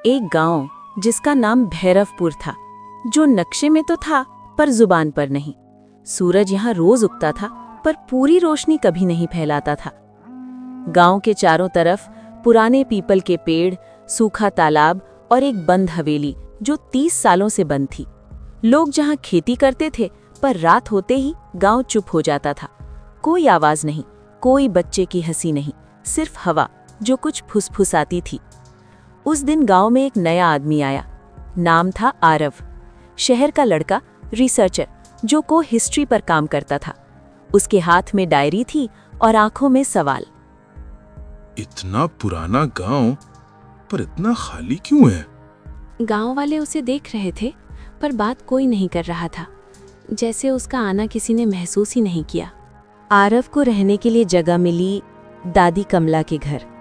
एक गांव जिसका नाम भैरवपुर था, जो नक्शे में तो था पर जुबान पर नहीं। सूरज यहाँ रोज उगता था पर पूरी रोशनी कभी नहीं फैलाता था। गांव के चारों तरफ पुराने पीपल के पेड़, सूखा तालाब और एक बंद हवेली जो 30 सालों से बंद थी। लोग जहाँ खेती करते थे, पर रात होते ही गांव चुप हो जाता था। कोई आवाज नहीं, कोई बच्चे की हंसी नहीं, सिर्फ हवा जो कुछ फुसफुसाती थी। उस दिन गांव में एक नया आदमी आया। नाम था आरव। शहर का लड़का, रिसर्चर जो को हिस्ट्री पर काम करता था। उसके हाथ में डायरी थी और आंखों में सवाल। इतना पुराना गांव, पर इतना खाली क्यों है? गांव वाले उसे देख रहे थे, पर बात कोई नहीं कर रहा था, जैसे उसका आना किसी ने महसूस ही नहीं किया। आरव को रहने के लिए जगह मिली दादी कमला के घर।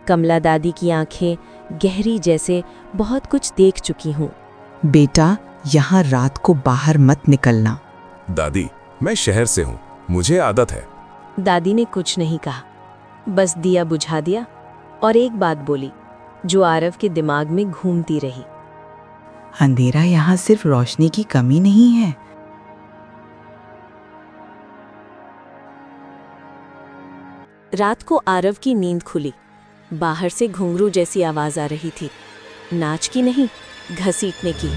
कमला दादी की आंखें गहरी, जैसे बहुत कुछ देख चुकी हूँ। बेटा, यहाँ रात को बाहर मत निकलना। दादी, मैं शहर से हूँ, मुझे आदत है। दादी ने कुछ नहीं कहा, बस दिया बुझा दिया और एक बात बोली जो आरव के दिमाग में घूमती रही। अंधेरा यहाँ सिर्फ रोशनी की कमी नहीं है। रात को आरव की नींद खुली। बाहर से घुंघरू जैसी आवाज आ रही थी, नाच की नहीं, घसीटने की।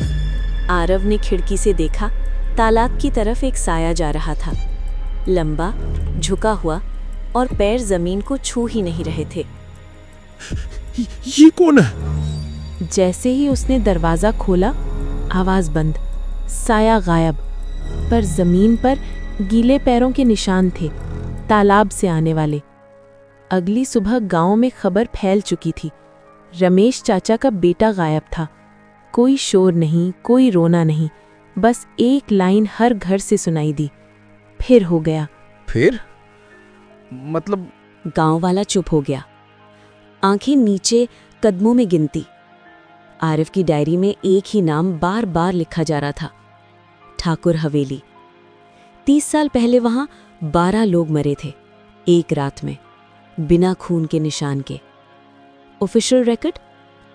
आरव ने खिड़की से देखा, तालाब की तरफ एक साया जा रहा था, लंबा, झुका हुआ और पैर जमीन को छू ही नहीं रहे थे। ये कौन है? जैसे ही उसने दरवाजा खोला, आवाज बंद, साया गायब, पर जमीन पर गीले पैरों के निशान थे, तालाब से आने वाले। अगली सुबह गांव में खबर फैल चुकी थी, रमेश चाचा का बेटा गायब था। कोई शोर नहीं, कोई रोना नहीं, बस एक लाइन हर घर से सुनाई दी, फिर हो गया। फिर? मतलब? गांव वाला चुप हो गया, आंखें नीचे, कदमों में गिनती। आरिफ की डायरी में एक ही नाम बार बार लिखा जा रहा था, ठाकुर हवेली। 30 साल पहले वहां 12 लोग मरे थे, एक रात में, बिना खून के निशान के। ऑफिशियल रिकॉर्ड,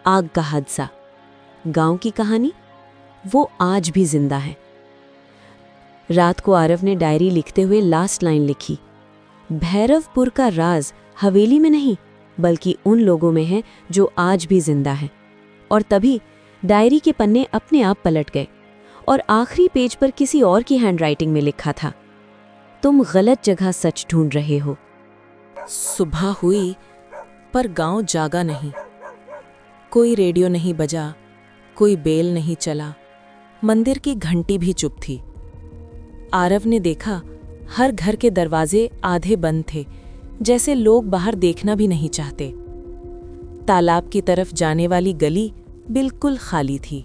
आग का हादसा। गांव की कहानी, वो आज भी जिंदा है। रात को आरव ने डायरी लिखते हुए लास्ट लाइन लिखी, भैरवपुर का राज हवेली में नहीं, बल्कि उन लोगों में है जो आज भी जिंदा हैं। और तभी डायरी के पन्ने अपने आप पलट गए और आखिरी पेज पर किसी और की हैंडराइटिंग में लिखा था, तुम गलत जगह सच ढूंढ रहे हो। सुबह हुई, पर गांव जागा नहीं। कोई रेडियो नहीं बजा, कोई बेल नहीं चला, मंदिर की घंटी भी चुप थी। आरव ने देखा, हर घर के दरवाजे आधे बंद थे, जैसे लोग बाहर देखना भी नहीं चाहते। तालाब की तरफ जाने वाली गली बिल्कुल खाली थी।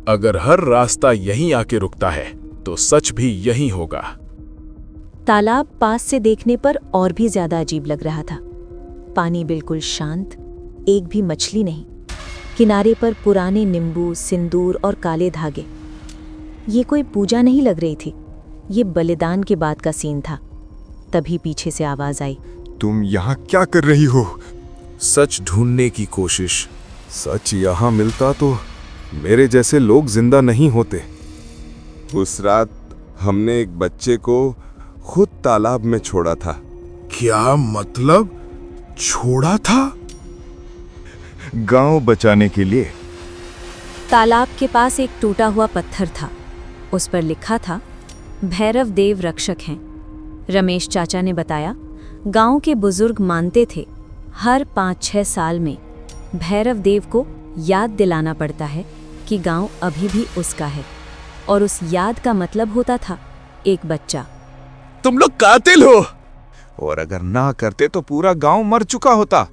अगर हर रास्ता यहीं आके रुकता है, तो सच भी यहीं होगा। तालाब पास से देखने पर और भी ज्यादा अजीब लग रहा था। पानी बिल्कुल शांत, एक भी मछली नहीं। किनारे पर पुराने नींबू, सिंदूर और काले धागे। ये कोई पूजा नहीं लग रही थी, ये बलिदान के बाद का सीन था। तभी पीछे से आवाज आई, तुम यहाँ क्या कर रही हो? सच ढूंढने की कोशिश। सच यहाँ मिलता तो मेरे जैसे लोग जिंदा नहीं होते। उस रात हमने एक बच्चे को खुद तालाब में छोड़ा था। क्या मतलब? छोड़ा था? गांव बचाने के लिए। तालाब के पास एक टूटा हुआ पत्थर था, उस पर लिखा था, भैरव देव रक्षक हैं। रमेश चाचा ने बताया, गांव के बुजुर्ग मानते थे, हर 5-6 साल में भैरव देव को याद दिलाना पड़ता है कि गांव अभी भी उसका है, और उस याद का मतलब होता था एक बच्चा। तुम लोग कातिल हो! और अगर ना करते तो पूरा गांव मर चुका होता।